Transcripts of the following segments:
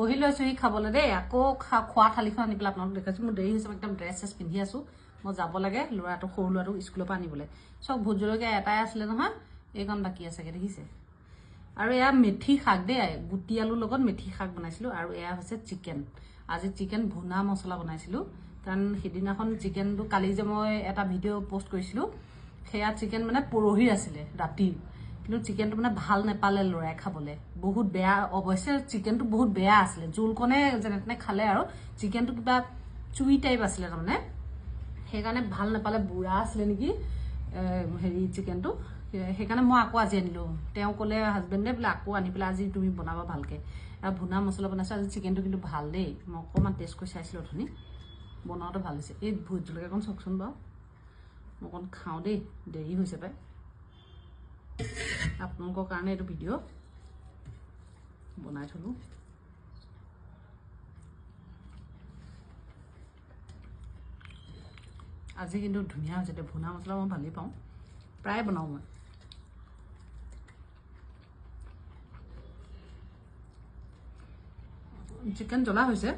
বহি লৈছো সি খাবলৈ দেই আকৌ খোৱা থালিখন আনি পেলাই আপোনালোক দেখাইছো মোৰ দেৰি হৈছে একদম ড্ৰেছ চেছ পিন্ধি আছো মই যাব লাগে ল'ৰাটো সৰু ল'ৰাটো স্কুলৰ পৰা আনিবলৈ চব ভোট জলকীয়া এটাই আছিলে নহয় এইকণ বাকী আছেগে দেখিছে আৰু এয়া মেথি শাক দেই গুটি আলুৰ লগত মেথি শাক বনাইছিলো আৰু এয়া হৈছে চিকেন আজি চিকেন ভুনা মছলা বনাইছিলো কাৰণ সেইদিনাখন চিকেনটো কালি যে মই এটা ভিডিঅ' পোষ্ট কৰিছিলো সেয়া চিকেন মানে পৰহি আছিলে ৰাতিৰ কিন্তু চিকেনটো মানে ভাল নেপালে ল'ৰাই খাবলৈ বহুত বেয়া অৱশ্যে চিকেনটো বহুত বেয়া আছিলে জোলকণে যেনে তেনে খালে আৰু চিকেনটো কিবা চুই টাইপ আছিলে তাৰমানে সেইকাৰণে ভাল নেপালে বুঢ়া আছিলে নেকি হেৰি চিকেনটো সেইকাৰণে মই আকৌ আজি আনিলো তেওঁ ক'লে হাজবেণ্ডে বোলে আকৌ আনি পেলাই আজি তুমি বনাবা ভালকে আৰু ভুনা মছলা বনাইছো আজি চিকেনটো কিন্তু ভাল দেই মই অকণমান টেষ্ট কৰি চাইছিলো অথনি বনাওঁতে ভাল হৈছে এই ভোট জলকীয়াকণ চাওকচোন বাৰু মই অকণ খাওঁ দেই দেৰি হৈছে পাই আপোনালোকৰ কাৰণে এইটো ভিডিঅ' বনাই থলো আজি কিন্তু ধুনীয়া হৈছে দে ভুনা মছলা মই ভালেই পাওঁ প্ৰায় বনাওঁ মই চিকেন জ্বলা হৈছে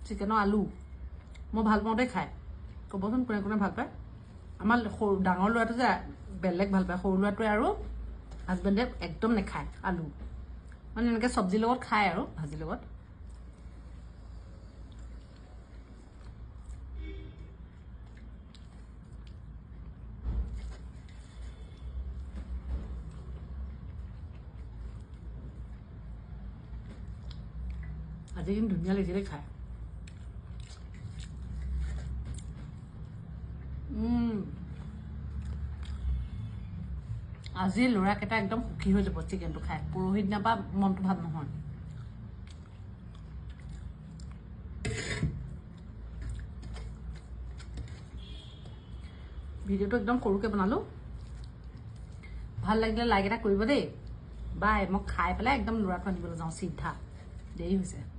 চিকেনৰ আলু মই ভাল পাওঁ দেই খাই ক'বচোন কোনে কোনে ভাল পায় আমাৰ সৰু ডাঙৰ ল'ৰাটো যে বেলেগ ভাল পায় সৰু ল'ৰাটোৱে আৰু হাজবেণ্ডে একদম নেখায় আলু মানে এনেকৈ চব্জিৰ লগত খায় আৰু ভাজিৰ লগত আজি কিন্তু ধুনীয়া লাগিছে দেই খাই আজি ল'ৰাকেইটা একদম সুখী হৈ যাব চিকেনটো খাই পৰহি দিনাৰ পৰা মনটো ভাল নহয় ভিডিঅ'টো একদম সৰুকৈ বনালো ভাল লাগিলে লাইক এটা কৰিব দেই বাই মই খাই পেলাই একদম ল'ৰাটো আনিবলৈ যাওঁ চিধা দেৰি হৈছে